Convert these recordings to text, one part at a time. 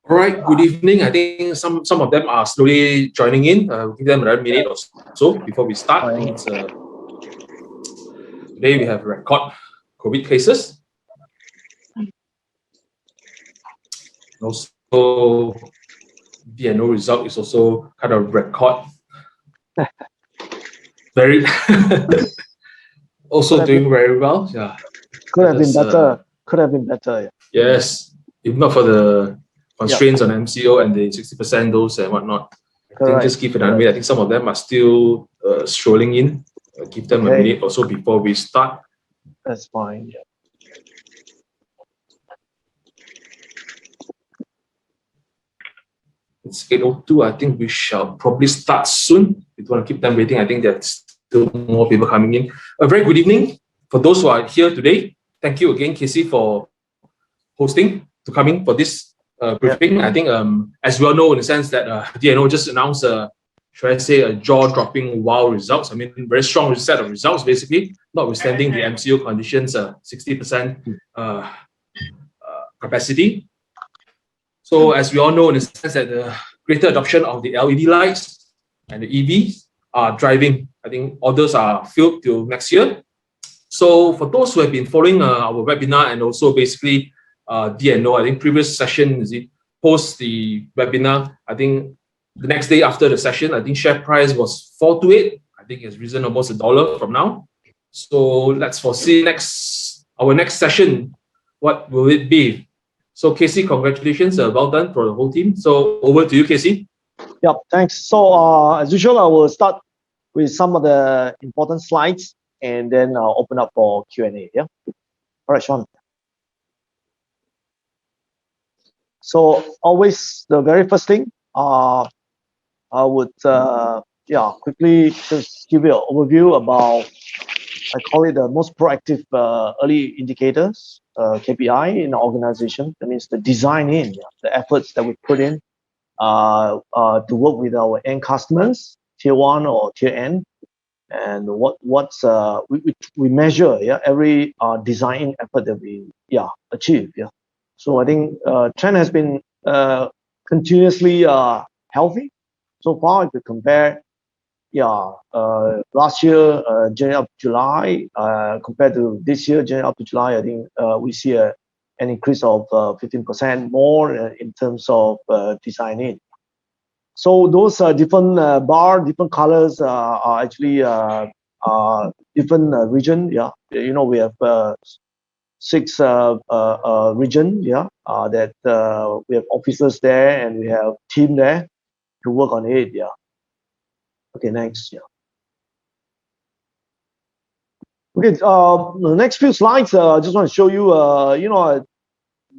All right, good evening. I think some of them are slowly joining in. We'll give them another minute or so before we start. I think it's today we have record COVID cases. Also, D&O result is also kind of record. Very also doing very well. Yeah. Could have been better. Could have been better. Yeah. Yes. If not for the constraints on MCO and the 60% dose and whatnot. I think just give it a minute. I think some of them are still strolling in. Give them a minute or so before we start. That's fine. Yeah. It's 8:02. I think we shall probably start soon. We don't want to keep them waiting. I think there's still more people coming in. A very good evening for those who are here today. Thank you again, Casey, for hosting, to coming for this briefing. I think, as we all know, in the sense that D&O just announced, should I say, a jaw-dropping wow results. I mean, very strong set of results, basically, notwithstanding the MCO conditions, 60% capacity. So, as we all know, in the sense that the greater adoption of the LED lights and the EVs are driving, I think orders are filled till next year. So, for those who have been following our webinar and also basically D&O, I think previous session, post the webinar, I think the next day after the session, I think share price was 428. I think it's risen almost $1 from now. So let's foresee our next session. What will it be? So Casey, congratulations, well done for the whole team. So over to you, Casey. Yeah, thanks. So as usual, I will start with some of the important slides and then I'll open up for Q&A. Yeah. All right, Sean. So always the very first thing, I would quickly just give you an overview about, I call it the most proactive early indicators, KPI in the organization. That means the design in, the efforts that we put in to work with our end customers, tier 1 or tier N, and we measure every design effort that we achieve. Yeah. So I think trend has been continuously healthy so far. If you compare, last year January up to July compared to this year January up to July, I think we see an increase of 15% more in terms of design in. So those different different colors are actually different region. Yeah, you know, we have 6 region. That we have officers there and we have team there to work on it. Yeah. Okay, next. Yeah. Okay, the next few slides, I just want to show you. You know,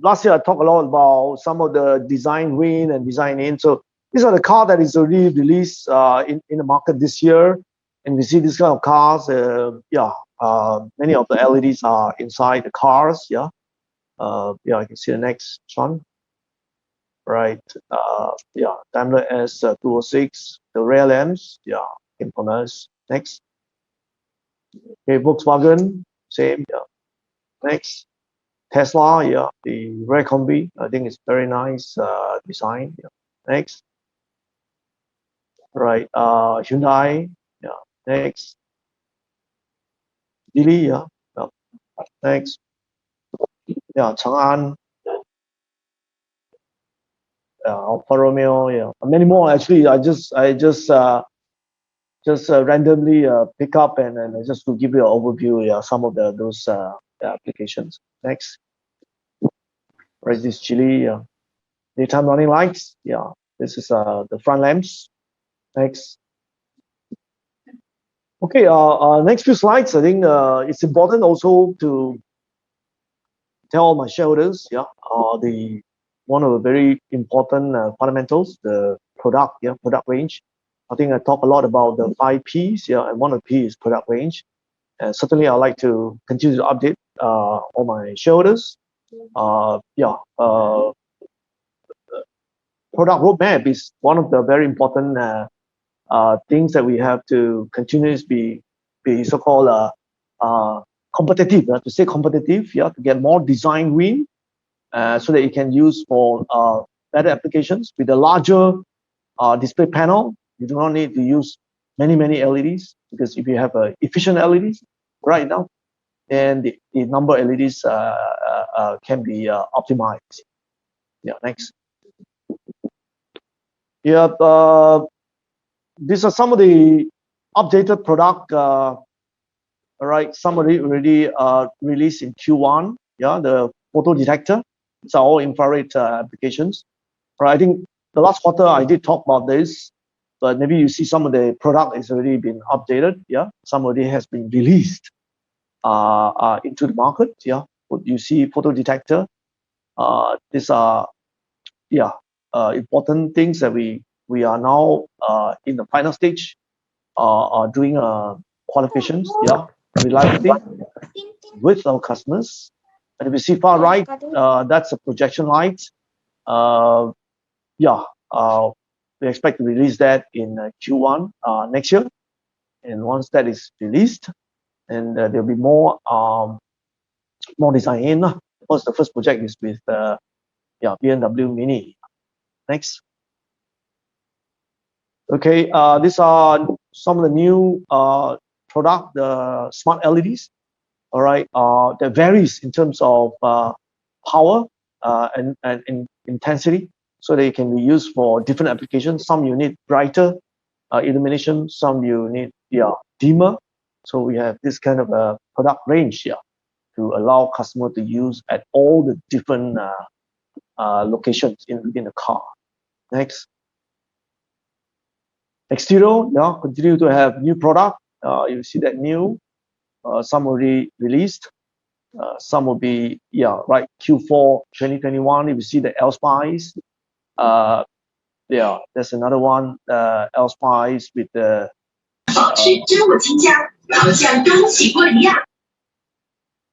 last year I talked a lot about some of the design win and design in. So these are the cars that is already released in the market this year, and we see this kind of cars. Many of the LEDs are inside the cars. Yeah. I can see the next one. Right. Daimler S206, the rear lamps. Yeah, came from us. Next. Okay, Volkswagen, same. Yeah. Next. Tesla. Yeah, the rear combi. I think it's very nice design. Yeah. Next. Right. Hyundai. Yeah. Next. Geely. Yeah. Next. Yeah, Chang'an. Alfa Romeo. Yeah, many more actually. I just randomly pick up and just to give you an overview. Yeah, some of those applications. Next. Right, this Geely. Yeah. Daytime running lights. Yeah, this is the front lamps. Next. Okay, next few slides. I think it's important also to tell my shareholders, one of the very important fundamentals, the product range. I think I talk a lot about the 5 Ps, and one of the P is product range. And certainly I'd like to continue to update all my shareholders. Product roadmap is one of the very important things that we have to continuously be so-called competitive. To stay competitive, to get more design win, so that you can use for better applications with a larger display panel. You do not need to use many LEDs, because if you have efficient LEDs right now, then the number of LEDs can be optimized. Yeah, next. Yeah, these are some of the updated product. All right, some of it already released in Q1. Yeah, the photo detector. It's all infrared applications. Right, I think the last quarter I did talk about this, but maybe you see some of the product has already been updated. Yeah, some of it has been released into the market. Yeah, you see photo detector. These are important things that we are now in the final stage doing qualifications. Yeah, reliability with our customers. And if you see far right, that's a projection light. We expect to release that in Q1 next year. And once that is released, and there'll be more design in. Of course, the first project is with BMW Mini. Next. Okay, these are some of the new product, the smart LEDs. All right, that varies in terms of power and intensity, so they can be used for different applications. Some you need brighter illumination, some you need dimmer. So we have this kind of a product range here to allow customer to use at all the different locations within the car. Next. Exterior, continue to have new product. You see that new. Some already released. Some will be right Q4 2021. If you see the L Spice, there's another one. L Spice with the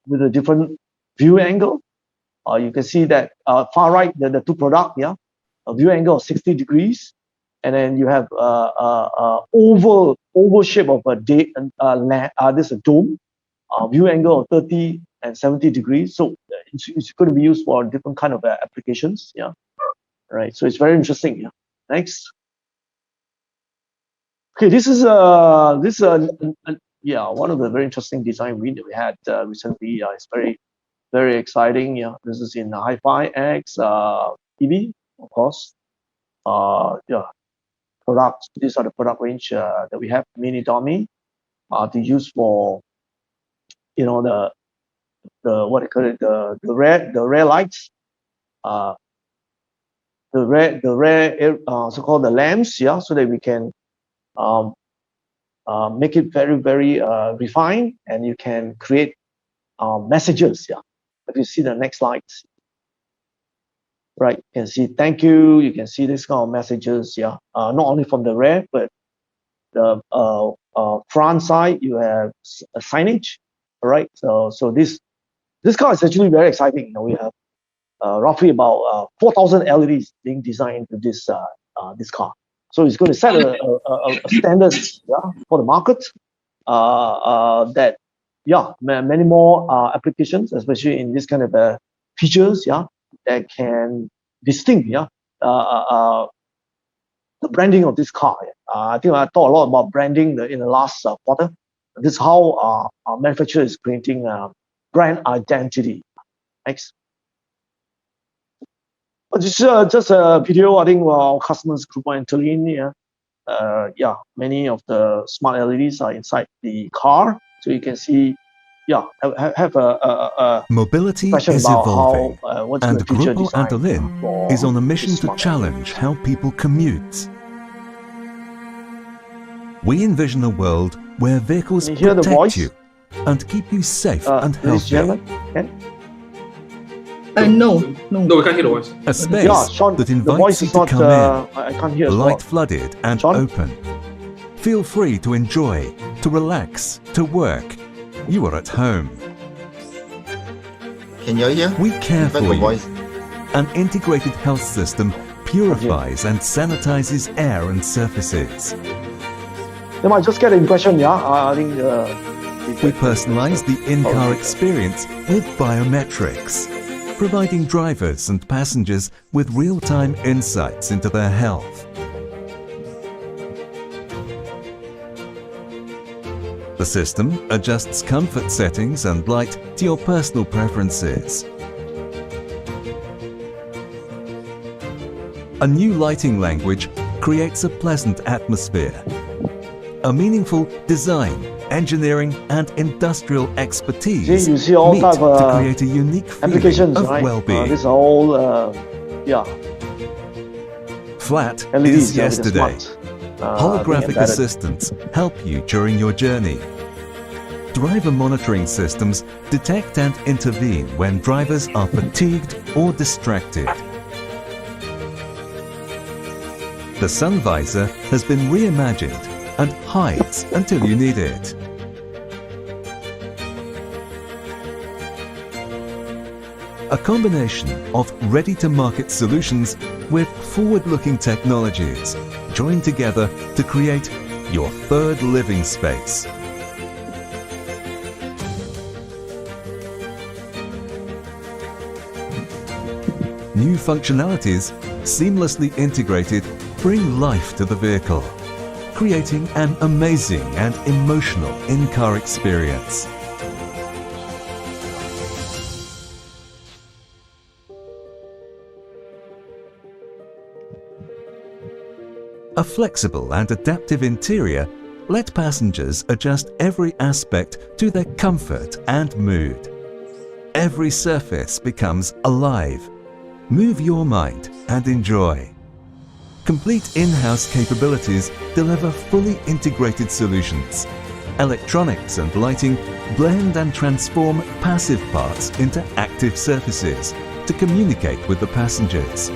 with a different view angle. You can see that far right, the two product, a view angle of 60 degrees, and then you have oval shape of a this a dome, view angle of 30 and 70 degrees. So it's going to be used for different kind of applications. Yeah, right. So it's very interesting. Yeah. Next. Okay, this is one of the very interesting design win that we had recently. It's very exciting. Yeah, this is in the Hi-Fi X EV, of course. Products. These are the product range that we have. Mini dummy to use for the what they call it, the rear lights, the rear so-called the lamps. Yeah, so that we can make it very refined, and you can create messages. Yeah, if you see the next slide, right, you can see thank you. You can see this kind of messages. Yeah, not only from the rear, but the front side you have a signage. All right, so this car is actually very exciting. We have roughly about 4,000 LEDs being designed into this car. So it's going to set a standard for the market. That many more applications, especially in this kind of features, that can distinct the branding of this car. I think I talked a lot about branding in the last quarter. This is how our manufacturer is creating brand identity. Next. This is just a video. I think our customers group are entering here. Many of the smart LEDs are inside the car, so you can see. Have a mobility is evolving, and Grupo Antolin is on a mission to challenge how people commute. We envision a world where vehicles protect you and keep you safe and healthy. No, we can't hear the voice. A space that invites you to come in, light-flooded and open. Feel free to enjoy, to relax, to work. You are at home. Can you hear? We care for you. An integrated health system purifies and sanitizes air and surfaces. They might just get an impression, I think. We personalize the in-car experience with biometrics. providing drivers and passengers with real-time insights into their health. The system adjusts comfort settings and light to your personal preferences. A new lighting language creates a pleasant atmosphere. A meaningful design, engineering and industrial expertise you see all meet type of, to create a unique feeling applications, of right? well-being. These are all, Flat LEDs, is yesterday. smart, Holographic embedded. assistants help you during your journey. Driver monitoring systems detect and intervene when drivers are fatigued or distracted. The sun visor has been reimagined and hides until you need it. A combination of ready-to-market solutions with forward-looking technologies joined together to create your third living space. New functionalities, seamlessly integrated, bring life to the vehicle, creating an amazing and emotional in-car experience. A flexible and adaptive interior let passengers adjust every aspect to their comfort and mood. Every surface becomes alive. Move your mind and enjoy. Complete in-house capabilities deliver fully integrated solutions. Electronics and lighting blend and transform passive parts into active surfaces to communicate with the passengers.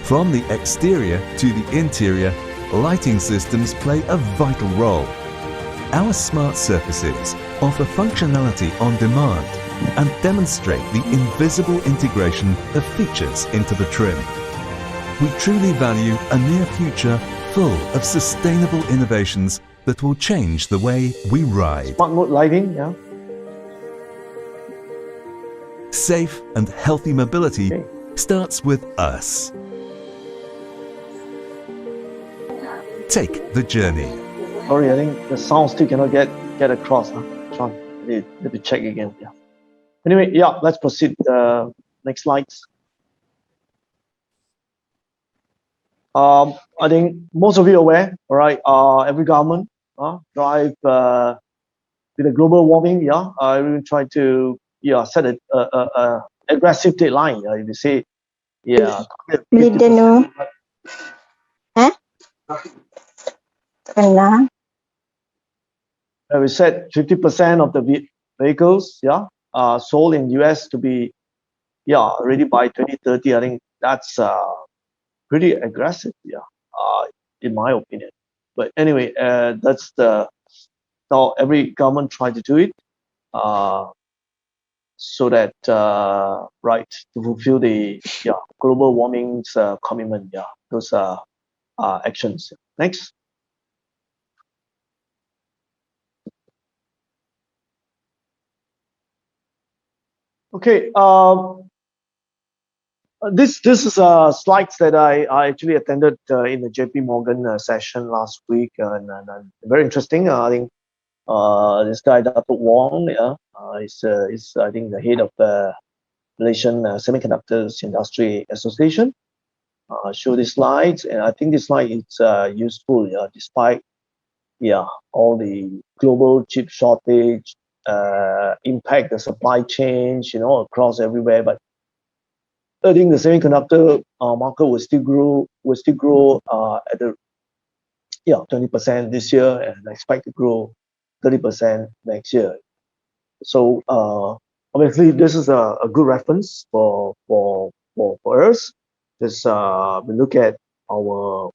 From the exterior to the interior, lighting systems play a vital role. Our smart surfaces offer functionality on demand and demonstrate the invisible integration of features into the trim. We truly value a near future full of sustainable innovations that will change the way we ride. Smart mode lighting, yeah. Safe and healthy mobility Okay. starts with us. Take the journey. Sorry, I think the sound still cannot get across. Sean, let me check again. Yeah. Anyway, yeah, let's proceed. Next slides. I think most of you are aware, all right? Every government drive with the global warming. Yeah, we try to set a aggressive deadline. If you say, yeah, Didn't know. Huh? Hello? We said 50% of the vehicles, sold in US to be, ready by 2030. I think that's pretty aggressive, in my opinion. But anyway, that's how every government try to do it, so that right to fulfill the global warming's commitment. Those actions. Next. Okay, this is slides that I actually attended in the JP Morgan session last week, and very interesting. I think this guy Datuk Wong, is I think the head of the Malaysian Semiconductors Industry Association. Show these slides, and I think this slide is useful. Despite all the global chip shortage impact the supply chain, across everywhere, but I think the semiconductor market will still grow at the 20% this year, and expect to grow 30% next year. So obviously this is a good reference for us. Just we look at our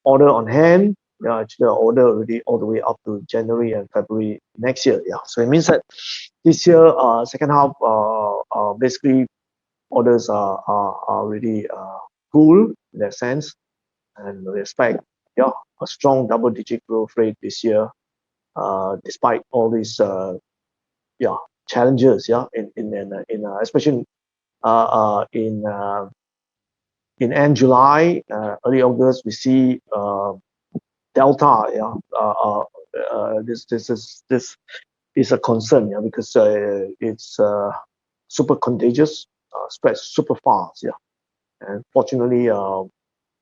order on hand. Actually our order already all the way up to January and February next year. So it means that this year second half basically orders are already full in that sense, and we expect a strong double-digit growth rate this year, despite all these challenges in especially in end July, early August, we see Delta. This is a concern, because it's super contagious, spreads super fast. And fortunately,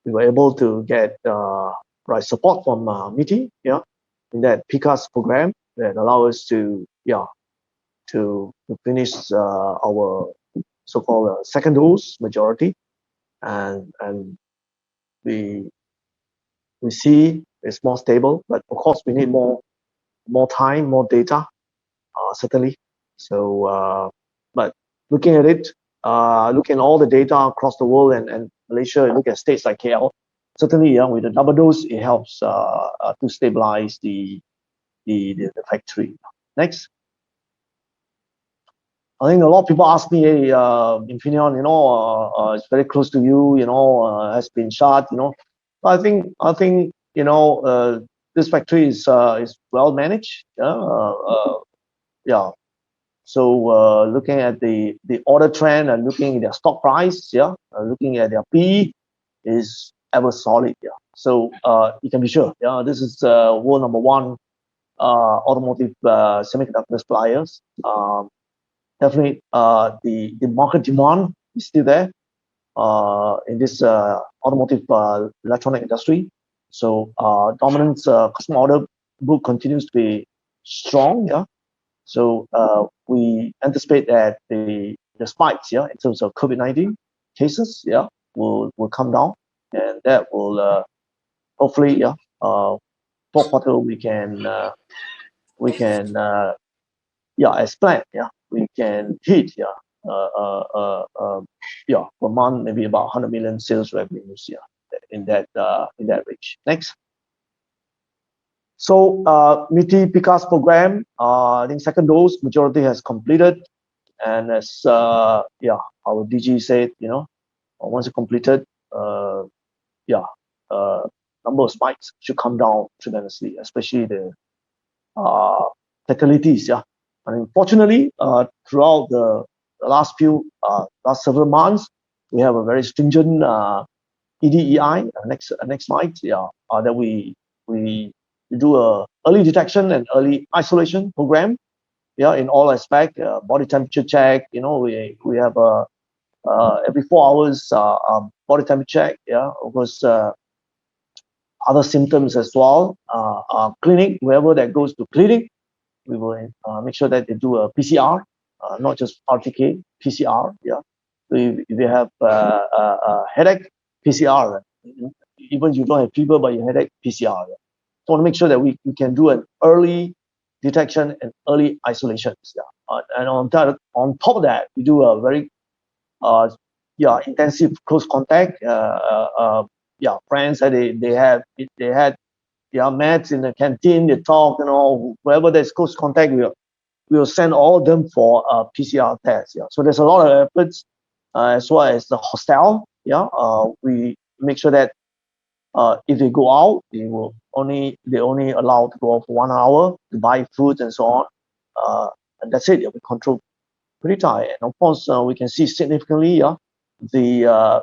we were able to get right support from MITI, in that PCAS program that allow us to finish our so-called second dose majority, and we see it's more stable, but of course we need more time, more data, certainly. So, but looking at it, looking at all the data across the world and Malaysia, look at states like KL, certainly, with the double dose, it helps to stabilize the factory. Next. I think a lot of people ask me, hey, Infineon, it's very close to you, has been shut, I think, this factory is well managed. So looking at the order trend and looking at their stock price, looking at their PE, is ever solid. So you can be sure, this is world #1 automotive semiconductor suppliers. Definitely, the market demand is still there in this automotive electronic industry. So dominant customer order book continues to be strong. So we anticipate that the spikes, in terms of COVID-19 cases, will come down, and that will hopefully, fourth quarter we can as planned, we can hit per month maybe about 100 million sales revenues, in that range. Next. So MITI PCAS program, I think second dose majority has completed, and as our DG said, once it completed, number of spikes should come down tremendously, especially the fatalities. And unfortunately, throughout the last several months, we have a very stringent EDEI, next slide, that we do a early detection and early isolation program, in all aspects, body temperature check, we have every 4 hours body temperature check, of course, other symptoms as well, clinic, whoever that goes to clinic, we will make sure that they do a PCR, not just RTK, PCR. So if you have a headache, PCR. Even you don't have fever, but you headache, PCR. So want to make sure that we can do an early detection and early isolation. And on top of that, we do a very intensive close contact. Friends that they had met in the canteen, they talk, wherever there's close contact, we'll send all of them for a PCR test. So there's a lot of efforts, as well as the hostel. We make sure that if they go out, they only allowed to go out for 1 hour to buy food and so on, and that's it. We control pretty tight, and of course we can see significantly the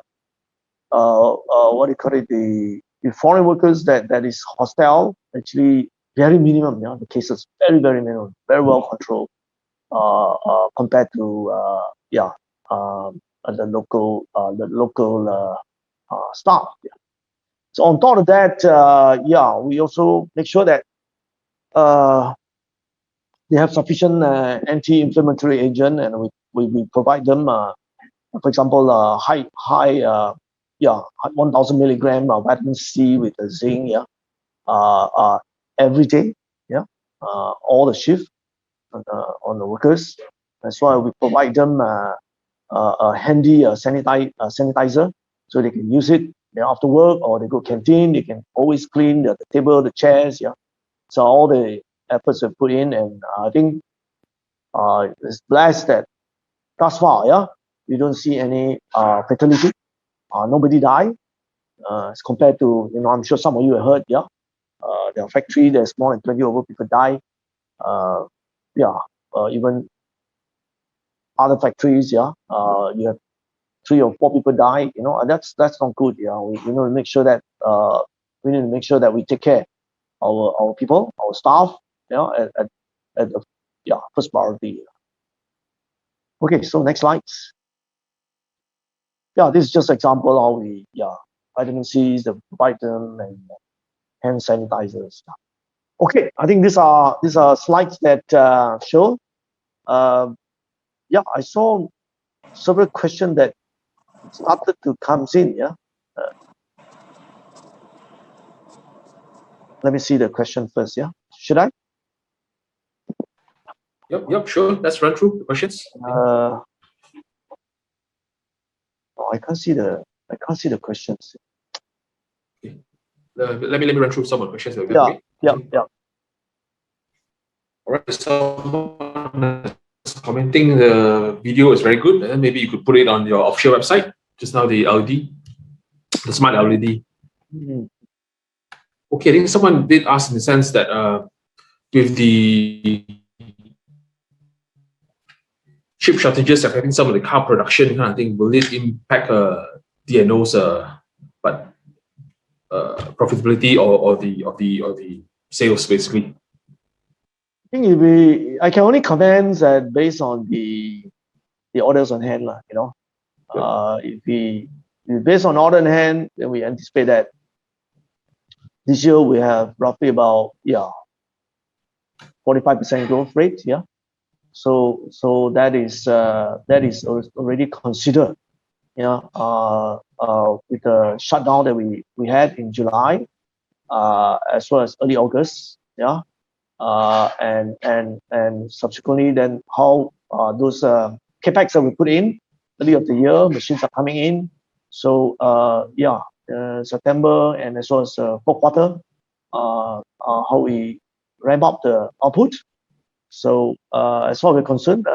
what do you call it, the foreign workers that is hostile, actually very minimum. The cases very minimum, very well controlled compared to the local staff. So on top of that, we also make sure that they have sufficient anti-inflammatory agent, and we provide them, for example, high 1,000 milligram of vitamin C with the zinc, every day, all the shift on the workers. That's why we provide them a handy sanitizer, so they can use it after work, or they go canteen, they can always clean the table, the chairs. So all the efforts are put in, and I think it's blessed that thus far, we don't see any fatality. Nobody died, as compared to, I'm sure some of you have heard, their factory, there's more than 20 over people die. Even other factories, you have 3 or 4 people die, that's not good. We need to make sure that we take care of our people, our staff, at the first priority. Okay, so next slides. This is just an example how we vitamin C's, the vitamin and hand sanitizers. Okay, I think these are slides that show. I saw several questions that started to come in. Let me see the question first. Should I? Yep, sure. Let's run through the questions. I can't see the questions. Okay. Let me run through some of the questions that we have. All right. Someone is commenting the video is very good. And maybe you could put it on your offshore website. Just now the LED, the smart LED. Okay, I think someone did ask in the sense that with the chip shortages affecting some of the car production, I think will it impact D&O's profitability or the sales basically? I think I can only comment that based on the orders on hand, If based on order on hand, then we anticipate that this year we have roughly about 45% growth rate. So that is already considered. With the shutdown that we had in July, as well as early August. And subsequently then how those capex that we put in early of the year, machines are coming in. So September and as well as fourth quarter, how we ramp up the output. So as far as we're concerned,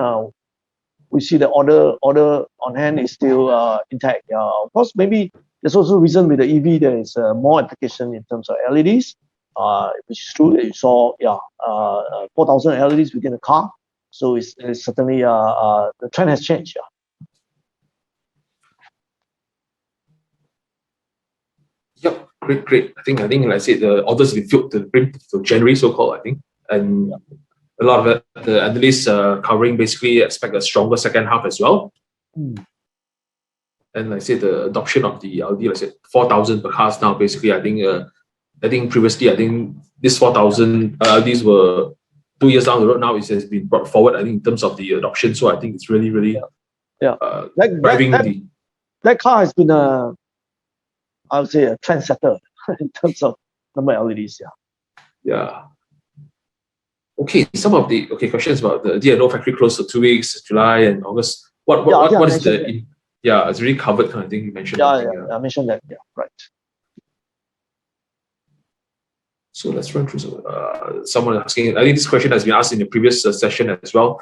we see the order on hand is still intact. Of course, maybe there's also a reason with the EV there is more application in terms of LEDs, which is true. You saw 4,000 LEDs within the car. So it's certainly the trend has changed. Yep, great. I think like I said, the orders have been filled to the brim till January, so-called, I think. And a lot of the analysts covering basically expect a stronger second half as well. And like I said, the adoption of the LED, like I said, 4,000 per cars now. Basically, I think previously, this 4,000 LEDs were 2 years down the road. Now it has been brought forward, I think, in terms of the adoption. So I think it's really driving that car has been I would say a trendsetter in terms of number of LEDs. Okay, some of the questions about the D&O factory closed for 2 weeks, July and August. What is the it's really covered kind of thing you mentioned. I mentioned that. Right. So let's run through someone asking. I think this question has been asked in the previous session as well.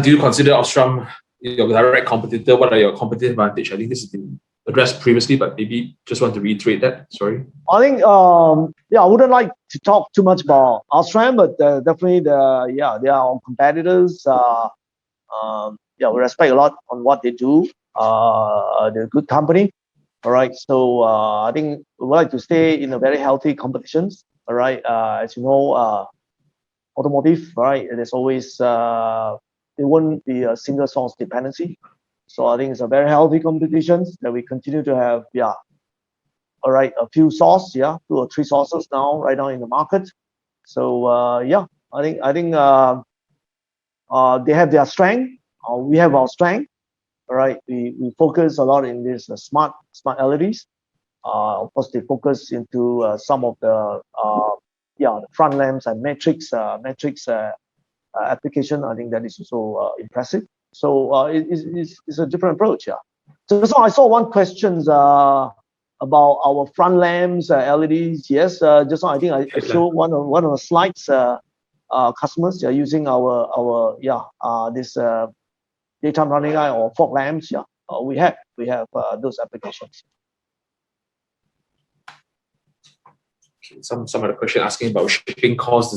Do you consider Osram your direct competitor? What are your competitive advantage? I think this has been addressed previously, but maybe just want to reiterate that. Sorry. I think I wouldn't like to talk too much about Osram, but definitely they are our competitors. We respect a lot on what they do. They're a good company. All right. So I think we would like to stay in a very healthy competitions. All right. As you know, automotive, right? There's always there won't be a single source dependency. So I think it's a very healthy competitions that we continue to have. All right, a few sources, 2 or 3 sources right now in the market. So I think they have their strength. We have our strength. All right, we focus a lot in this smart LEDs. Of course, they focus into some of the front lamps and matrix application. I think that is also impressive. So it's a different approach. So I saw one question about our front lamps, LEDs. Yes, just now I think I showed one of the slides. Customers are using our this daytime running light or fog lamps. We have those applications. Some of the question asking about shipping costs.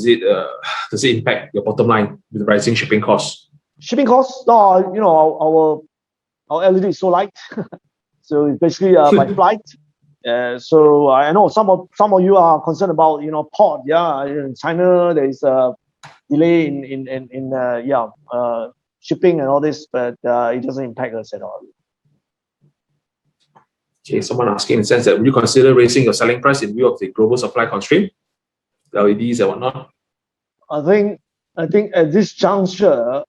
Does it impact your bottom line with the rising shipping costs? Shipping costs? No, our LED is so light. So it's basically by flight. So I know some of you are concerned about port. Yeah, in China there is a delay in shipping and all this, but it doesn't impact us at all. Okay, someone asking in the sense that would you consider raising your selling price in view of the global supply constraint, LEDs and whatnot? I think at this juncture,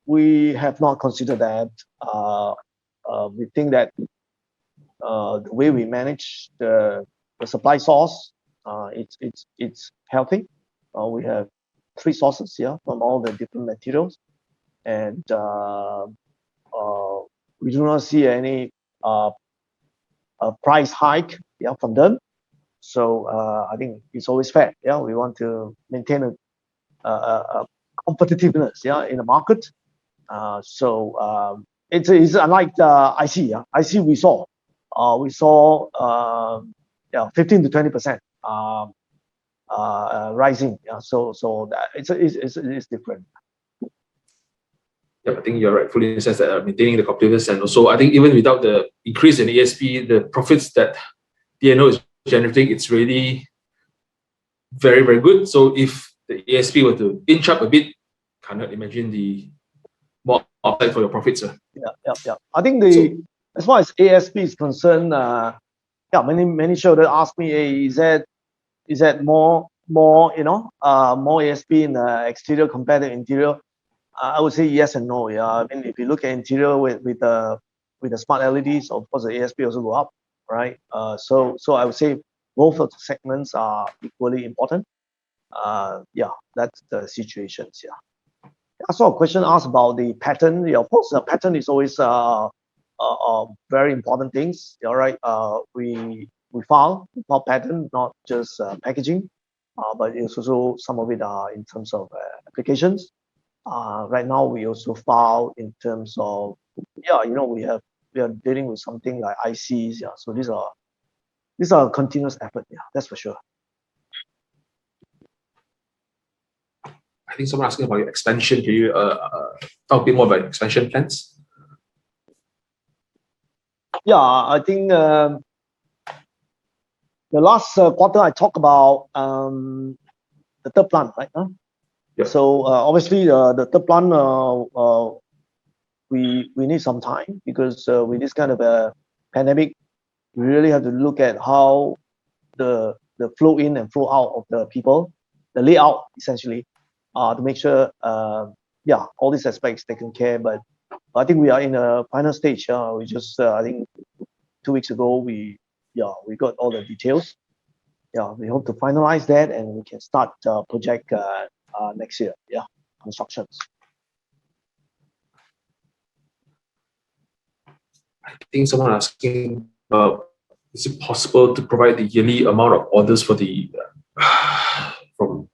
we have not considered that. We think that the way we manage the supply source, it's healthy. We have 3 sources here from all the different materials, and we do not see any price hike from them. So I think it's always fair. Yeah, we want to maintain a competitiveness in the market. So it's unlike the IC. IC we saw 15 to 20% rising. So that it's different. Yeah, I think you're right, fully in the sense that maintaining the competitiveness, and also I think even without the increase in ASP, the profits that D&O is generating, it's really very, very good. So if the ASP were to inch up a bit, cannot imagine the more upside for your profits. Yeah. I think as far as ASP is concerned, many shareholders ask me, hey, is that more ASP in the exterior compared to interior? I would say yes and no. Yeah, I mean, if you look at interior with the smart LEDs, of course the ASP also go up, right? So I would say both of the segments are equally important. That's the situations. Yeah. I saw a question asked about the pattern. Yeah, of course, the pattern is always very important things. All right. We file pattern, not just packaging, but it's also some of it are in terms of applications. Right now we also file in terms of we are dealing with something like ICs. Yeah, so these are a continuous effort. Yeah, that's for sure. I think someone asking about your expansion. Can you talk a bit more about expansion plans? Yeah, I think the last quarter I talked about the third plant, right? Yeah. So obviously the third plant we need some time, because with this kind of a pandemic, we really have to look at how the flow in and flow out of the people, the layout essentially, to make sure all these aspects taken care. But I think we are in a final stage. We just I think 2 weeks ago we got all the details. Yeah, we hope to finalize that and we can start project next year. Yeah, constructions. I think someone asking about, is it possible to provide the yearly amount of orders for the from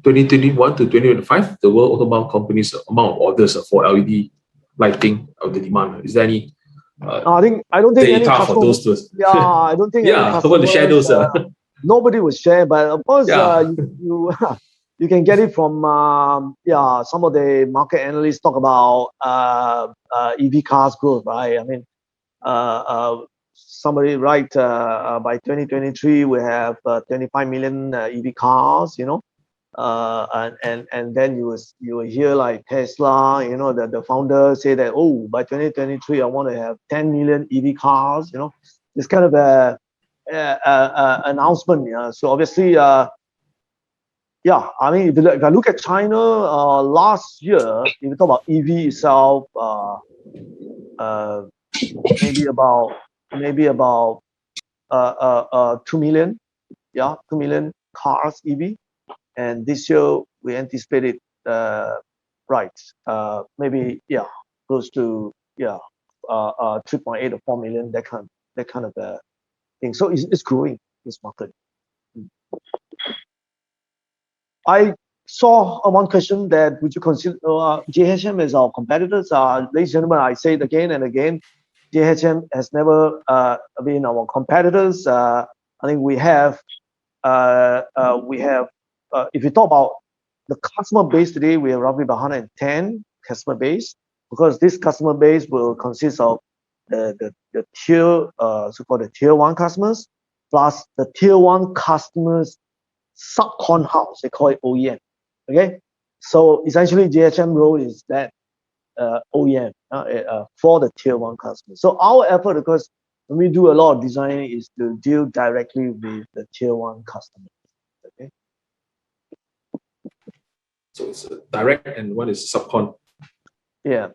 2021 to 2025, the World Automotive Company's amount of orders for LED lighting of the demand? Is there any I don't think data any customer, for those two? Yeah, I don't think any how about to share those? Nobody will share, but of course you can get it from some of the market analysts talk about EV cars growth, right? I mean, somebody write by 2023 we have 25 million EV cars, and then you will hear like Tesla, the founder say that, oh, by 2023 I want to have 10 million EV cars. This kind of a announcement. Yeah, so obviously I mean, if I look at China last year, if you talk about EV itself, maybe about 2 million, 2 million cars EV, and this year we anticipated maybe close to 3.8 or 4 million, that kind of thing. So it's growing, this market. I saw one question that would you consider JHM as our competitors? Ladies and gentlemen, I say it again and again, JHM has never been our competitors. I think we have if you talk about the customer base today, we have roughly about 110 customer base, because this customer base will consist of the tier so-called the tier 1 customers plus the tier 1 customers subcon house, they call it OEM. Okay, so essentially JHM role is that OEM for the tier 1 customers. So our effort, of course, when we do a lot of designing, is to deal directly with the tier 1 customers. Okay. So it's a direct and one is subcon. Yeah.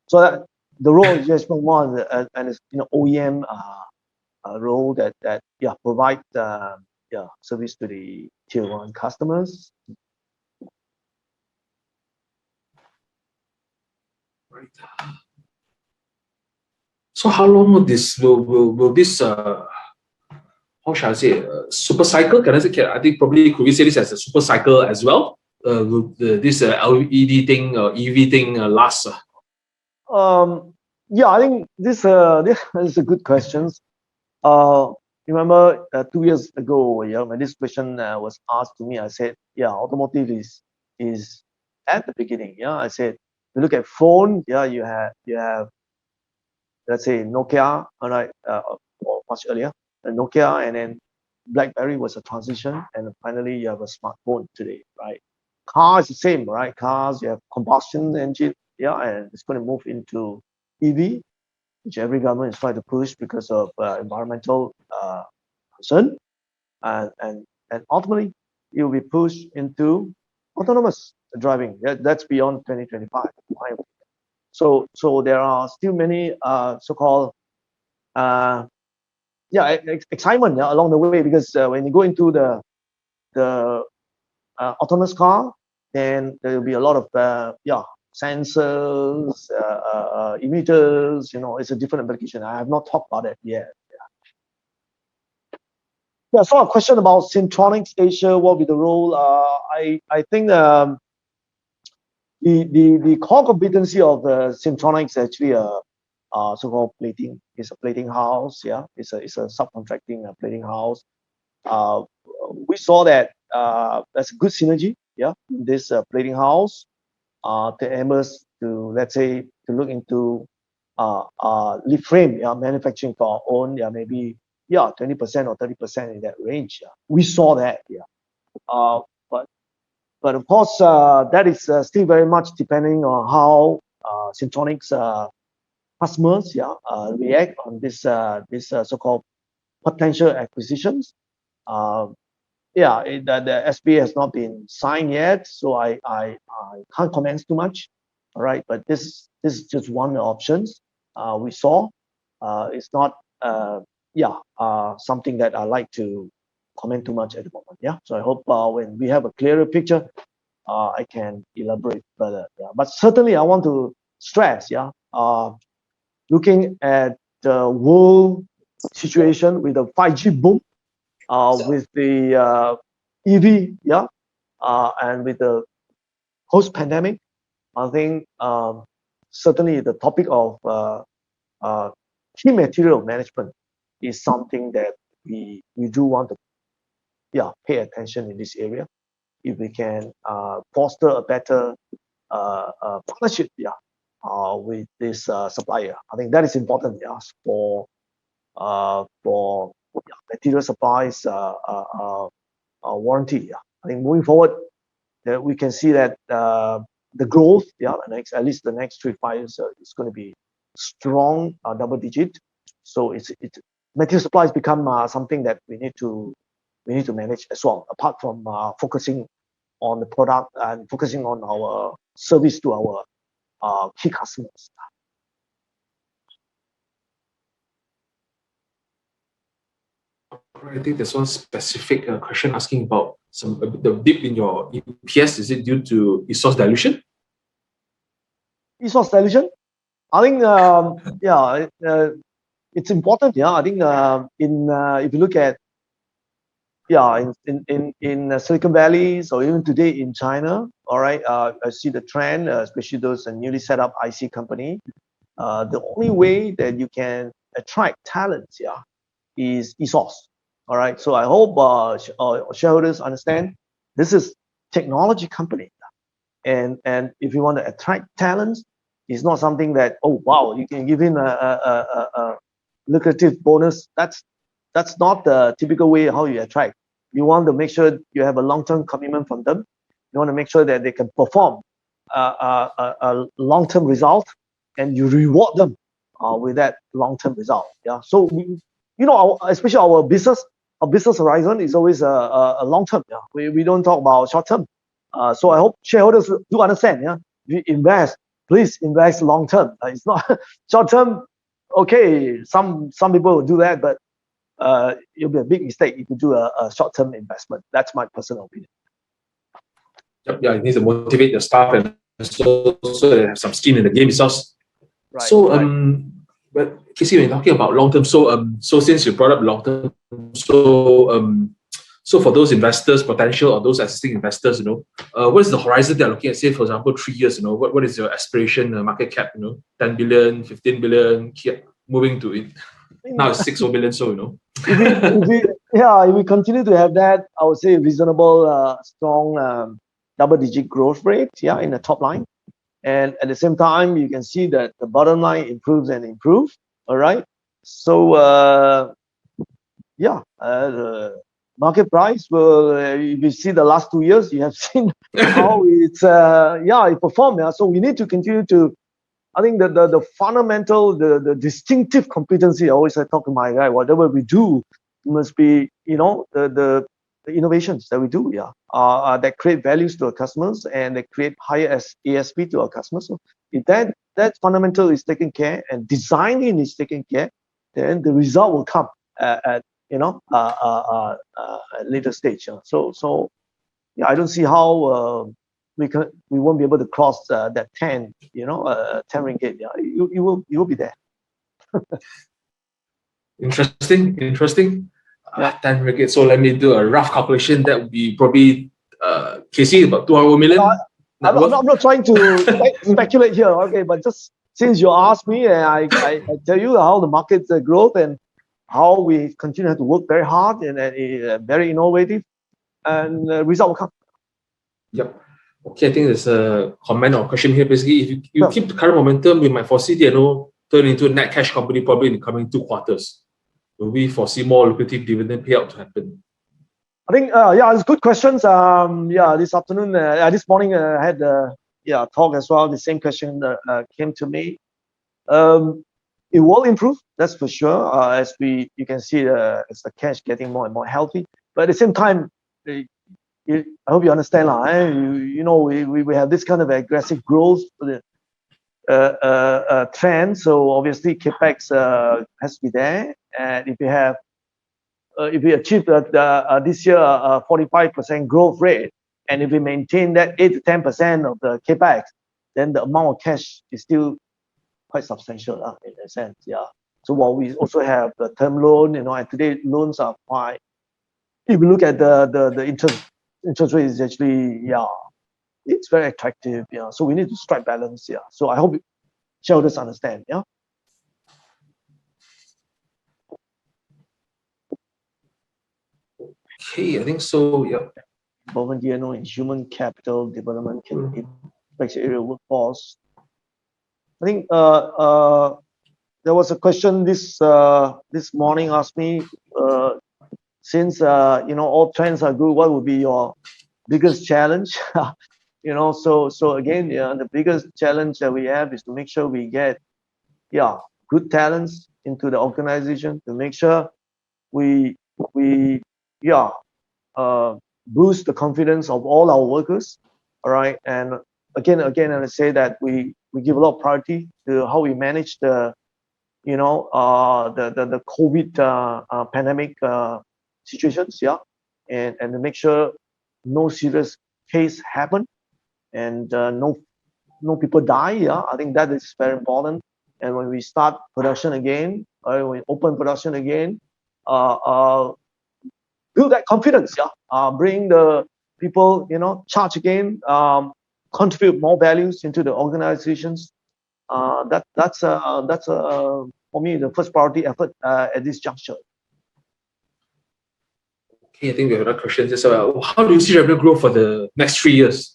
So that the role is just one, and it's OEM role that provide service to the tier 1 customers. Right. So how long will this will this how shall I say super cycle? Can I say? I think probably could we say this as a super cycle as well? Will this LED thing or EV thing last? Yeah, I think this is a good question. Remember 2 years ago, when this question was asked to me, I said, automotive is at the beginning. I said, you look at phone, you have let's say Nokia, all right, or much earlier, Nokia, and then BlackBerry was a transition, and finally you have a smartphone today, right? Car is the same, right? Cars, you have combustion engine, and it's going to move into EV, which every government is trying to push because of environmental concern, and ultimately it will be pushed into autonomous driving. That's beyond 2025. So there are still many so-called excitement along the way, because when you go into the autonomous car, then there will be a lot of sensors, emitters. It's a different application. I have not talked about it yet. Yeah. So a question about Syntronixs Asia, what will be the role? I think the core competency of Syntronixs is actually so-called plating. It's a plating house. It's a subcontracting plating house. We saw that that's a good synergy. This plating house to Aemulus to, let's say, to look into lead frame manufacturing for our own, maybe 20% or 30% in that range. We saw that. But of course, that is still very much depending on how Syntronixs customers react on this so-called potential acquisitions. The SPA has not been signed yet, so I can't comment too much. All right, but this is just one of the options we saw. It's not something that I like to comment too much at the moment. So I hope when we have a clearer picture, I can elaborate further. But certainly I want to stress, looking at the world situation with the 5G boom, with the EV, and with the post-pandemic, I think certainly the topic of key material management is something that we do want to pay attention in this area. If we can foster a better partnership with this supplier, I think that is important for material supplies warranty. I think moving forward, we can see that the growth, at least the next 3-5 years, is going to be strong, double digit. So it's material supplies become something that we need to manage as well, apart from focusing on the product and focusing on our service to our key customers. I think there's one specific question asking about the dip in your EPS. Is it due to ESOS dilution? ESOS dilution? I think it's important. I think if you look at in Silicon Valley, or even today in China, all right, I see the trend, especially those newly set up IC company. The only way that you can attract talents, is ESOS. All right, so I hope shareholders understand this is technology company, and if you want to attract talents, It's not something that, oh wow, you can give him a lucrative bonus. That's not the typical way how you attract. You want to make sure you have a long-term commitment from them. You want to make sure that they can perform a long-term result, and you reward them with that long-term result. Yeah. So especially our business horizon is always a long-term. Yeah. We don't talk about short-term. So I hope shareholders do understand. Yeah. If you invest, please invest long-term. It's not short-term. Okay, some people will do that, but it'll be a big mistake if you do a short-term investment. That's my personal opinion. Yeah, you need to motivate your staff and so they have some skin in the game itself. Right, so but Casey, when you're talking about long term, so since you brought up long term, so for those investors, potential or those existing investors, what is the horizon they're looking at? Say, for example, 3 years. What is your aspiration market cap? 10 billion, 15 billion, moving to it. Now it's 6 billion. So if we continue to have that, I would say reasonable, strong double-digit growth rate, in the top line, and at the same time you can see that the bottom line improves and improves. All right. So the market price will. If you see the last 2 years, you have seen how it's it performed. Yeah. So we need to continue to. I think the fundamental, the distinctive competency. I always talk to my guy. Whatever we do must be, the innovations that we do, that create values to our customers and they create higher ASP to our customers. So if that fundamental is taken care and designing is taken care, then the result will come at later stage. So I don't see how we won't be able to cross that 10 ringgit. You will be there. Interesting. 10 ringgit. So let me do a rough calculation. That would be probably Casey about 200 million. I'm not trying to speculate here, okay, but just since you asked me, I tell you how the market's growth and how we continue to work very hard and very innovative, and the result will come. Yep. Okay, I think there's a comment or question here. Basically, if you keep the current momentum, we might foresee D&O turn into a net cash company probably in the coming 2 quarters. Will we foresee more lucrative dividend payout to happen? I think, it's good questions. This afternoon, this morning, I had talk as well. The same question came to me. It will improve, that's for sure. As you can see, as the cash getting more and more healthy. But at the same time, I hope you understand, we have this kind of aggressive growth trend. So obviously, capex has to be there. And if we achieve this year 45% growth rate, and if we maintain that 8 to 10% of the capex, then the amount of cash is still quite substantial in a sense. So while we also have the term loan, and today loans are quite. If you look at the interest rate is actually it's very attractive. So we need to strike balance. So I hope shareholders understand. Okay, I think so. Involvement in human capital development can impact area workforce. I think there was a question this morning asked me, since all trends are good, what would be your biggest challenge? So again, the biggest challenge that we have is to make sure we get good talents into the organization, to make sure we boost the confidence of all our workers. All right, and again, I say that we give a lot of priority to how we manage the COVID pandemic situations, and to make sure no serious case happen and no people die. I think that is very important. And when we start production again, when we open production again, build that confidence. Bring the people, charge again, contribute more values into the organizations. That's for me the first priority effort at this juncture. Okay, I think we have another question. Just how do you see revenue growth for the next 3 years?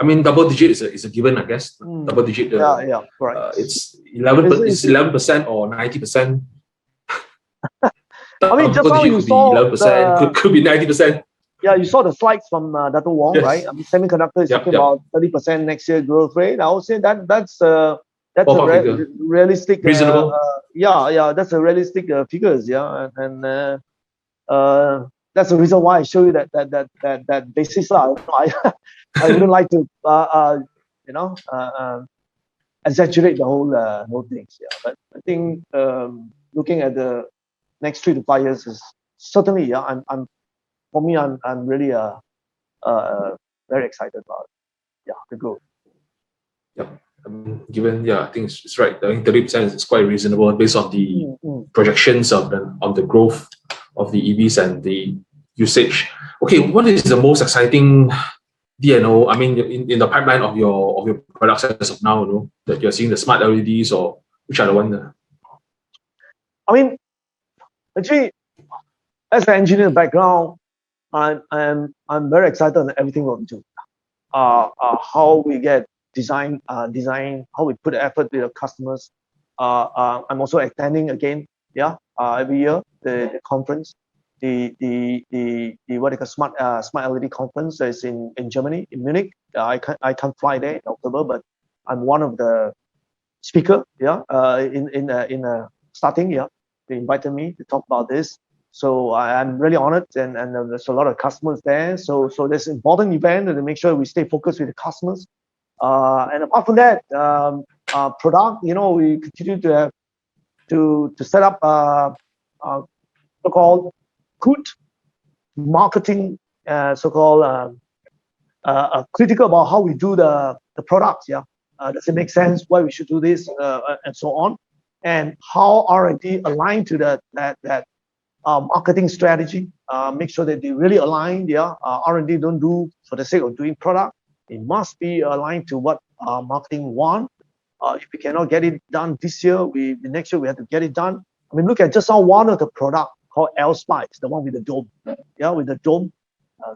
I mean, double digit is a given, I guess. Double digit. Yeah, correct. It's 11% or 90%. I mean, just double now digit you could be saw 11%, could be 90%. Yeah, you saw the slides from Dato Wong, Yes. right? I mean, semiconductor is talking Yep. about 30% next year growth rate. I would say that's a realistic. Reasonable. That's a realistic figures. Yeah, and that's the reason why I show you that basis. I wouldn't like to exaggerate the whole things. Yeah, but I think looking at the next 3 to 5 years is certainly for me, I'm really very excited about it. Yeah, the growth. Yep. Given, I think it's right. I think 30% is quite reasonable based on the projections of the growth of the EVs and the usage. Okay, what is the most exciting D&O? I mean, in the pipeline of your products as of now, that you're seeing the smart LEDs, or which are the one? I mean, actually, as an engineer background, I'm very excited on everything we do. How we get design, how we put effort with the customers. I'm also attending again, every year the conference, the what they call smart LED conference is in Germany, in Munich. I can't fly there in October, but I'm one of the speaker. In starting. They invited me to talk about this. So I'm really honored, and there's a lot of customers there. So there's an important event, and to make sure we stay focused with the customers. And apart from that, product, we continue to have to set up so-called good marketing, so-called critical about how we do the products. Does it make sense? Why we should do this, and so on, and how R&D align to that marketing strategy. Make sure that they really align. R&D don't do for the sake of doing product. It must be aligned to what marketing want. If we cannot get it done this year, next year we have to get it done. I mean, look at just on one of the product called L-Spice, the one with the dome. With the dome.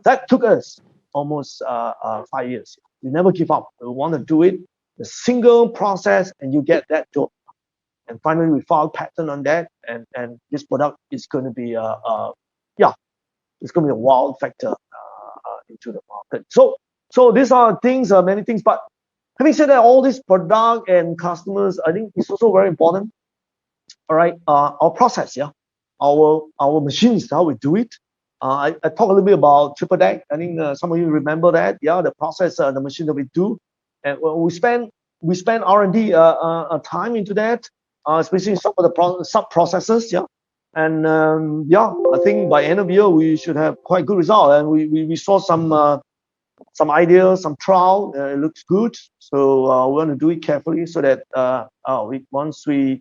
That took us almost 5 years. We never give up. We want to do it. The single process, and you get that dome. And finally, we filed patent on that, and this product is going to be it's going to be a wow factor into the market. So these are things, many things. But having said that, all this product and customers, I think it's also very important. All right, our process, our machines, how we do it. I talk a little bit about triple deck. I think some of you remember that. The process, the machine that we do, and we spend R&D time into that. Especially some of the sub processes, and I think by end of year we should have quite good result. And we saw some ideas, some trial. It looks good, so we want to do it carefully so that once we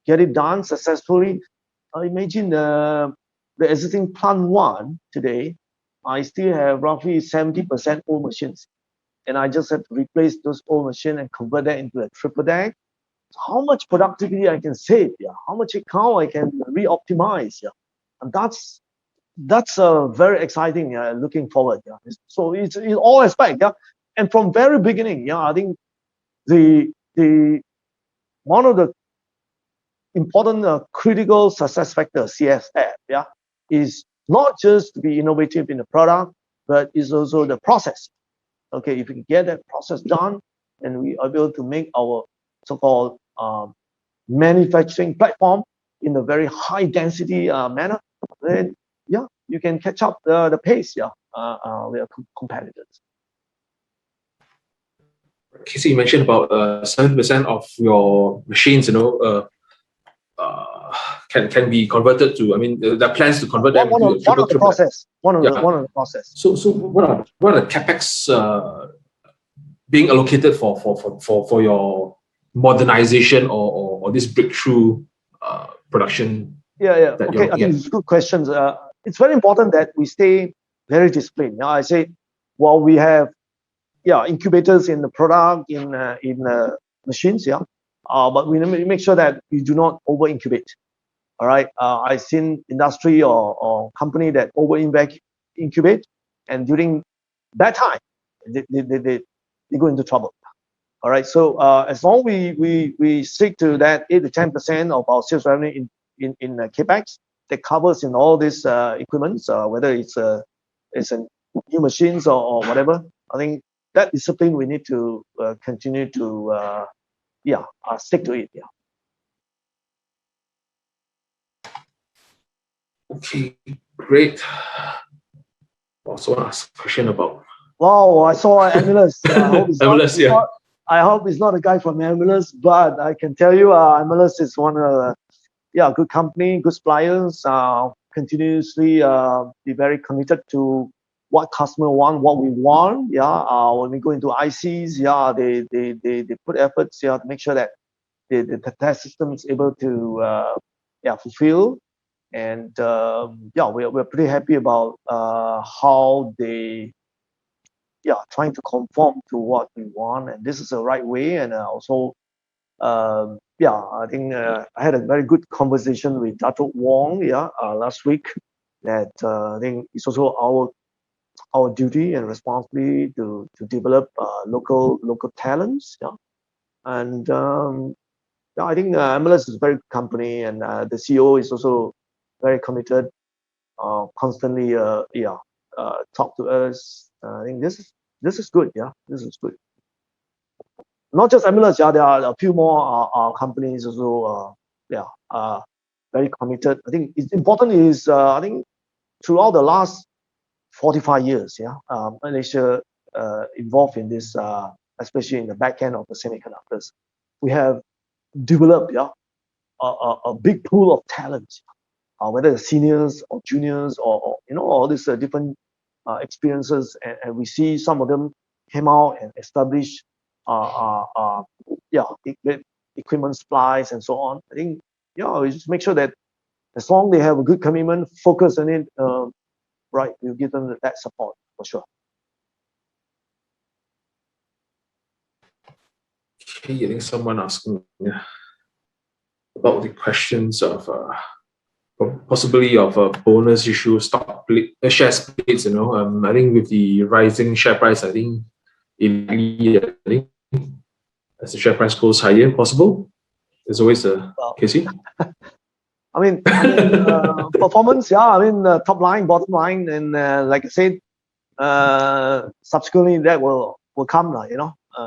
get it done successfully. Imagine the existing plant 1 today. I still have roughly 70% old machines, and I just have to replace those old machines and convert that into a triple deck. How much productivity I can save, how much account I can re-optimize, and that's very exciting. Looking forward, So it's in all aspects, and from very beginning, I think the one of the important critical success factors CSF, is not just to be innovative in the product, but is also the process. Okay, if we can get that process done, and we are able to make our so-called manufacturing platform in a very high density manner, then you can catch up the pace with our competitors. Casey, you mentioned about 70% of your machines, can be converted to. I mean, there are plans to convert them into one of the process. One of the process. So what are the capex being allocated for your modernization or this breakthrough production? Okay, I think it's good questions. It's very important that we stay very disciplined. I say, while we have incubators in the product, in machines, but we make sure that we do not over incubate. All right, I've seen industry or company that over incubate, and during that time we go into trouble. All right. So as long we stick to that 8 to 10% of our sales revenue in Capex that covers in all these equipments, whether it's a new machines or whatever. I think that discipline we need to continue to stick to it. Yeah. Okay, great. Also want to ask a question about. Wow, I saw Aemulus. Aemulus, yeah. I hope it's not a guy from Aemulus, but I can tell you, Aemulus is one of the good company, good suppliers. Continuously be very committed to what customer want, what we want. Yeah, when we go into ICs, yeah, they put efforts, yeah, to make sure that the test system is able to fulfill. And we're pretty happy about how they trying to conform to what we want, and this is the right way. And also I think I had a very good conversation with Dato Wong last week, that I think it's also our duty and responsibility to develop local talents. And I think Aemulus is a very good company, and the CEO is also very committed, constantly talk to us. I think this is good. Yeah, this is good. Not just Aemulus, there are a few more companies also very committed. I think it's important is I think throughout the last 45 years, Malaysia involved in this, especially in the back end of the semiconductors. We have developed a big pool of talents, whether it's seniors or juniors or all these different experiences, and we see some of them came out and established equipment supplies and so on. I think we just make sure that as long as they have a good commitment, focus on it, right, we'll give them that support for sure. Okay, I think someone asking about the questions of possibility of a bonus issue, share splits. I think with the rising share price, I think as the share price goes higher, possible. There's always a Casey. I mean, performance, top line, bottom line, and like I said, subsequently that will come,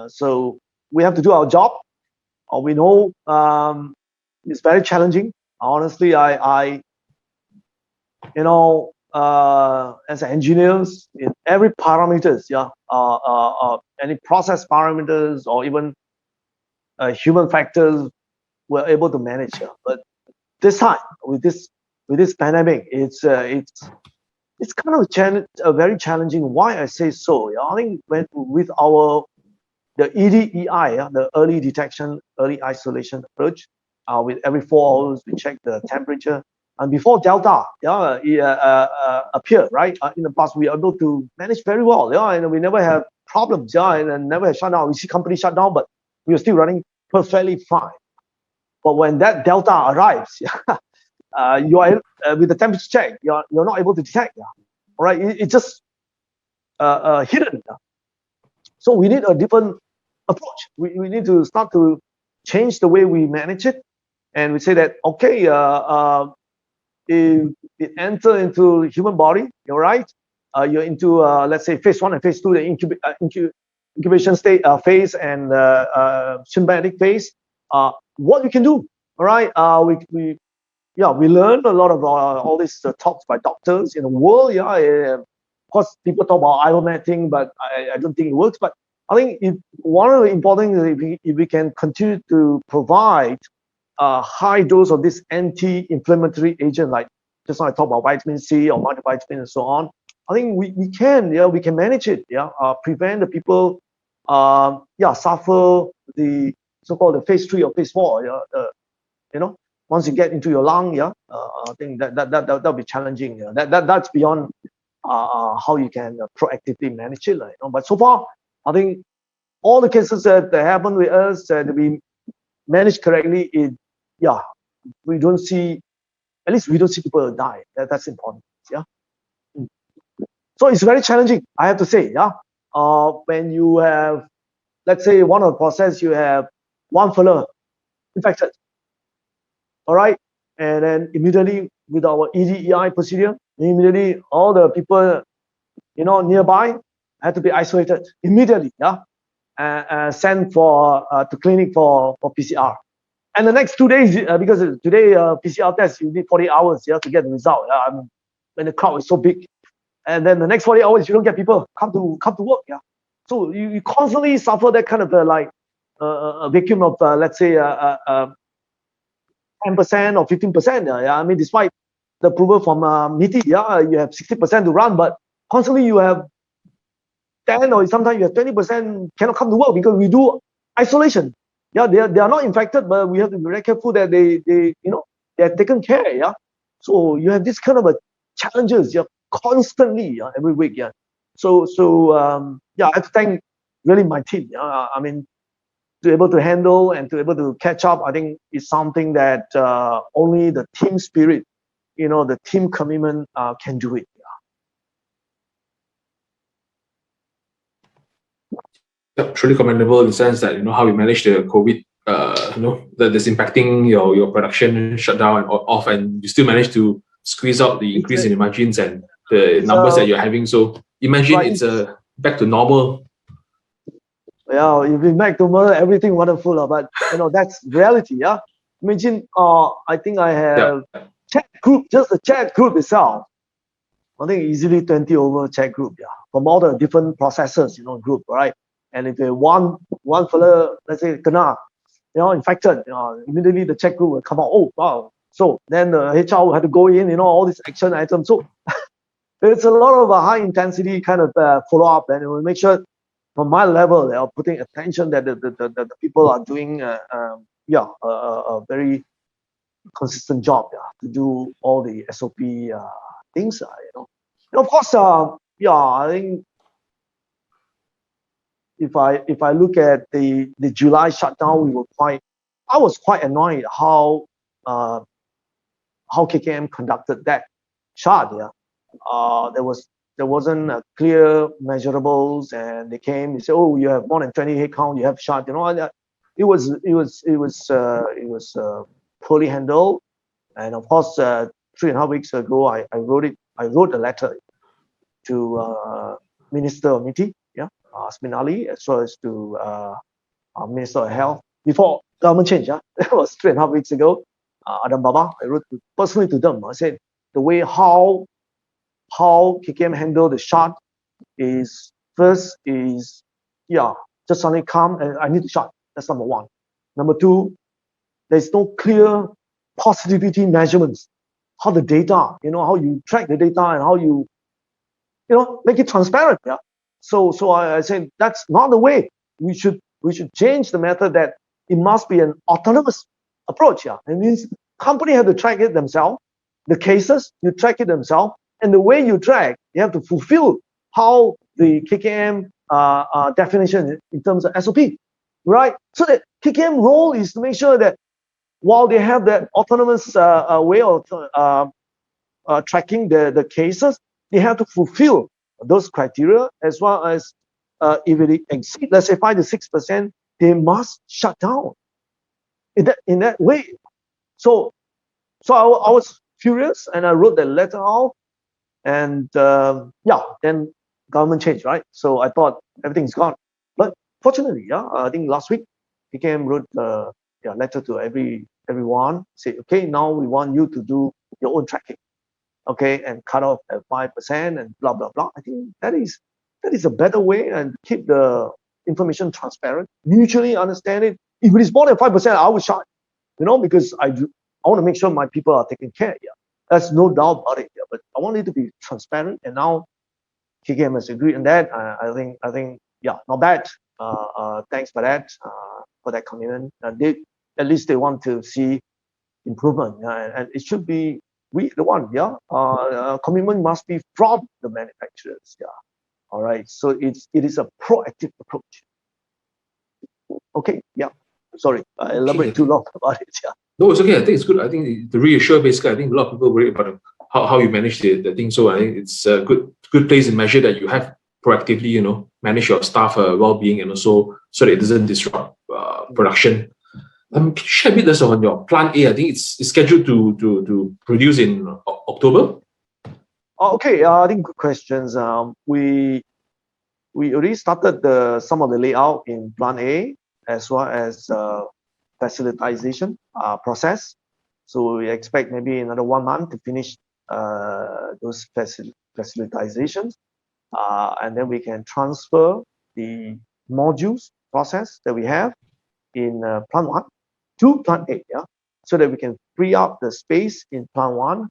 so we have to do our job. We know it's very challenging. Honestly, as engineers, in every parameters, any process parameters or even human factors, we're able to manage. But this time with this pandemic, it's kind of very challenging. Why I say so? I think with the EDEI, the early detection, early isolation approach, with every 4 hours we check the temperature, and before Delta appeared, right? In the past we are able to manage very well, and we never have problems, and never have shutdown. We see companies shut down, but we are still running perfectly fine. But when that Delta arrives, you are with the temperature check, you're not able to detect. All right, it's just hidden. So we need a different approach. We need to start to change the way we manage it, and we say that okay, if it enter into human body, you're right. You're into let's say phase 1 and phase 2, the incubation state phase and symbiotic phase. What we can do, all right? We learn a lot of all these talks by doctors in the world. Of course, people talk about ivermectin, but I don't think it works. But I think one of the important things is if we can continue to provide a high dose of this anti-inflammatory agent, like just like I talk about vitamin C or multivitamin and so on. I think we can manage it. Prevent the people suffer the so-called the phase 3 or phase 4. Once you get into your lung, I think that'll be challenging. That's beyond how you can proactively manage it. But so far, I think all the cases that happen with us that we manage correctly, we don't see people die. That's important. So it's very challenging, I have to say. When you have let's say one of the process you have one fella infected, all right, and then immediately with our EDEI procedure, immediately all the people nearby had to be isolated immediately, sent for to clinic for PCR. And the next 2 days, because today PCR test you need 40 hours to get the result. When the crowd is so big, and then the next 40 hours you don't get people come to work. So you constantly suffer that kind of a vacuum of let's say 10% or 15%. Despite the approval from MITI, you have 60% to run, but constantly you have 10 or sometimes you have 20% cannot come to work because we do isolation. They are not infected, but we have to be very careful that they are taken care. So you have this kind of challenges constantly every week. So I have to thank really my team. To be able to handle and to be able to catch up, I think is something that only the team spirit, the team commitment can do it. Truly commendable in the sense that how we manage the COVID, that's impacting your production shutdown and off, and you still manage to squeeze out the increase in the margins and the numbers that you're having. So imagine right. It's back to normal. Yeah, if we back to normal, everything wonderful, but that's reality. Imagine, I think I have chat group, just the chat group itself. I think easily 20 over chat group. From all the different processors, group, right? And if one fella, let's say, kena, infected, immediately the chat group will come out. Oh, wow. So then the HR will have to go in, all these action items. So it's a lot of high intensity kind of follow up, and we'll make sure from my level they are putting attention that the people are doing a very consistent job to do all the SOP things. Of course, I think if I look at the July shutdown, I was quite annoyed how KKM conducted that shut. There wasn't a clear measurables, and they came. They said, "Oh, you have more than 20 headcount. You have shut." It was poorly handled. And of course, 3.5 weeks ago, I wrote a letter to Minister of MITI, Asmin Ali, as well as to Minister of Health before government change. That was 3.5 weeks ago. Adam Baba, I wrote personally to them. I said the way how KKM handled the shut is just suddenly come and I need to shut. That's number one. Number two, there's no clear positivity measurements. How the data, how you track the data and how you, make it transparent. So I said that's not the way. We should change the method, that it must be an autonomous approach. It means company have to track it themselves. The cases, you track it themselves. And the way you track, you have to fulfill how the KKM definition in terms of SOP, right? So that KKM role is to make sure that while they have that autonomous way of tracking the cases, they have to fulfill those criteria, as well as if it exceeds, let's say 5 to 6%, they must shut down in that way. So I was furious, and I wrote that letter out. And then government changed, right? So I thought everything's gone. But fortunately, I think last week, KKM wrote a letter to everyone, say, okay, now we want you to do your own tracking, okay, and cut off at 5% and blah blah blah. I think that is a better way, and keep the information transparent, mutually understand it. If it is more than 5%, I will shut, because I want to make sure my people are taken care of. There's no doubt about it, but I want it to be transparent, and now KKM has agreed on that. I think, not bad. Thanks for that, commitment. At least they want to see improvement, and it should be the one. Commitment must be from the manufacturers. All right. So it is a proactive approach. Okay. Sorry, I elaborate too long about it. No, it's okay. I think it's good. I think to reassure, basically, I think a lot of people worry about how you manage the thing. So I think it's a good place in measure that you have proactively, manage your staff well-being, and also so that it doesn't disrupt production. Can you share with us on your Plan A? I think it's scheduled to produce in October. Okay, I think good questions. We already started some of the layout in Plan A as well as facilitization process. So we expect maybe another 1 month to finish those facilitizations, and then we can transfer the modules process that we have in Plan 1 to Plan A, so that we can free up the space in Plan 1,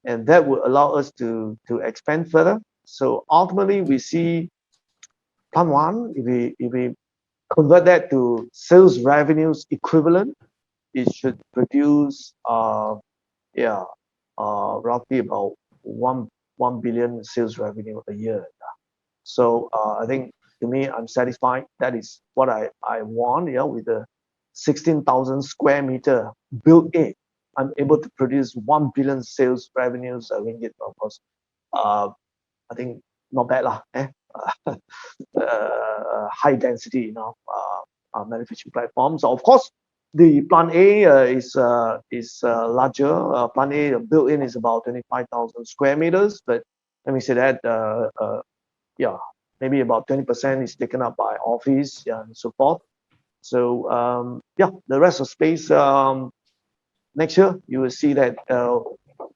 and that will allow us to expand further. So ultimately, we see Plan 1, if we convert that to sales revenues equivalent, it should produce roughly about 1 billion sales revenue a year. So I think, to me, I'm satisfied. That is what I want. With the 16,000 square meter built-in, I'm able to produce 1 billion sales revenues ringgit. Of course, I think not bad lah. High density, manufacturing platform. So of course, the Plan A is larger. Plan A built-in is about 25,000 square meters, but let me say that maybe about 20% is taken up by office, and so forth. So the rest of space, next year you will see that,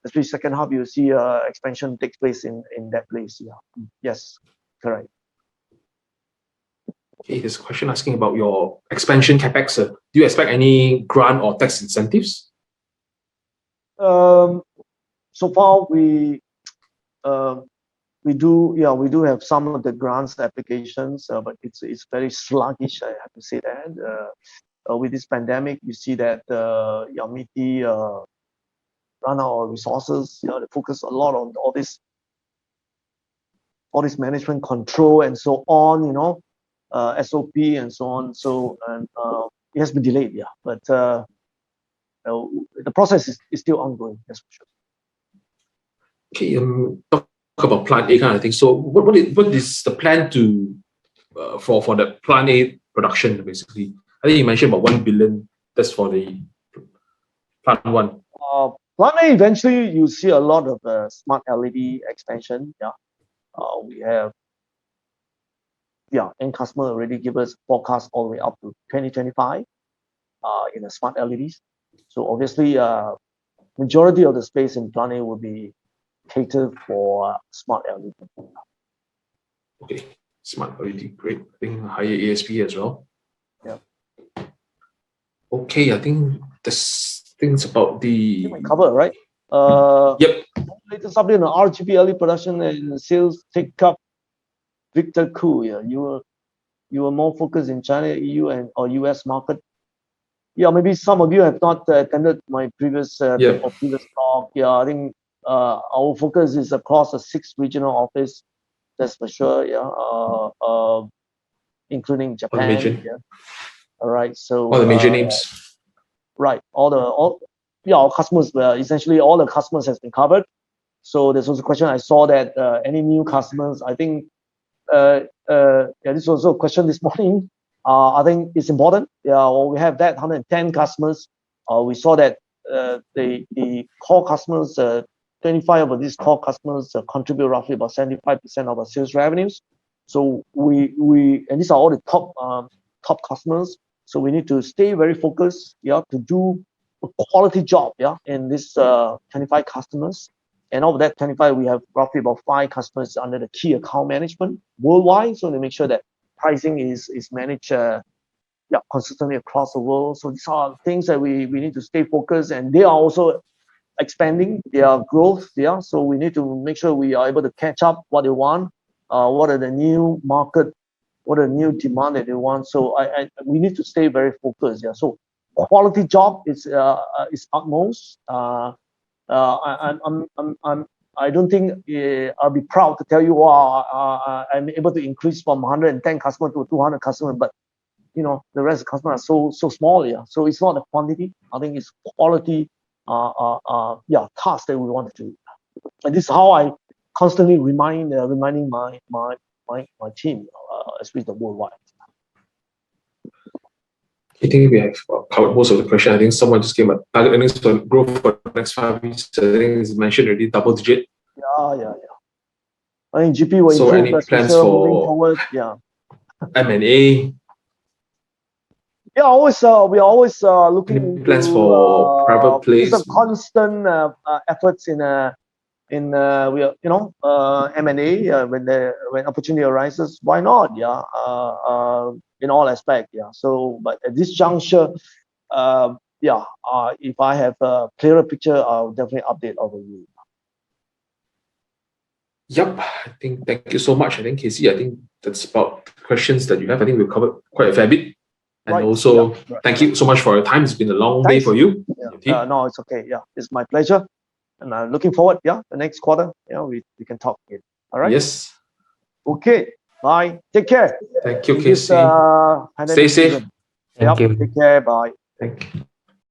especially second half, you will see expansion takes place in that place. Yes, correct. Okay, there's a question asking about your expansion capex. Do you expect any grant or tax incentives? So far, we do have some of the grants applications, but it's very sluggish. I have to say that. With this pandemic, you see that MITI run out of resources. They focus a lot on all this management control and so on. SOP and so on. So it has been delayed. But the process is still ongoing. That's for sure. Okay. Talk about Plan A kind of thing. So what is the plan to for the Plan A production basically? I think you mentioned about 1 billion. That's for the Plan 1. Plan A, eventually you see a lot of smart LED expansion. We have end customer already give us forecast all the way up to 2025 in the smart LEDs. So obviously, majority of the space in Plan A will be catered for smart LED. Okay, smart LED, great. I think higher ASP as well. Yeah. Okay, I think this things about the cover, right? Yep. Latest update on RGB LED production and sales take up. Victor Koo, you were more focused in China, EU, or US market. Maybe some of you have not attended my previous talk. I think our focus is across the 6 regional office. That's for sure. Including Japan. All right. So all the major names. Right. Our customers. Essentially, all the customers has been covered. So there's also a question. I saw that any new customers. I think. This was also a question this morning. I think it's important. We have that 110 customers. We saw that the core customers, 25 of these core customers contribute roughly about 75% of our sales revenues. So and these are all the top customers. So we need to stay very focused, to do a quality job, in this 25 customers. And of that 25, we have roughly about 5 customers under the key account management worldwide. So to make sure that pricing is managed consistently across the world. So these are things that we need to stay focused, and they are also expanding their growth. So we need to make sure we are able to catch up what they want, what are the new market, what are the new demand that they want. So we need to stay very focused. So quality job is utmost. I don't think I'll be proud to tell you, I'm able to increase from 110 customers to 200 customers, but the rest of the customers are so small. So it's not the quantity. I think it's quality. Tasks that we want to do, and this is how I constantly reminding my my team, especially the worldwide. I think we have covered most of the question. I think someone just came up. Target earnings for growth for the next 5 years. I think it's mentioned already, double digit. Yeah. I think GP will So improve any plans moving for forward. Yeah. M&A? Yeah, we are always looking Any into plans for private it's a place? constant efforts in we are, M&A when opportunity arises, why not? Yeah, in all aspects. Yeah. So, but at this juncture, if I have a clearer picture, I'll definitely update over you. Yep. I think thank you so much. I think Casey, I think that's about the questions that you have. I think we've covered quite a fair bit. And Right. also, Yeah, thank you so much for your time. It's been a long day for you. Yeah. No, it's okay. Yeah, it's my pleasure. And I'm looking forward. Yeah, the next quarter, we can talk again. All right. Yes. Okay. Bye. Take care. Thank you, In this, Casey. Stay safe. season. Thank you. Take care. Bye. Thank you.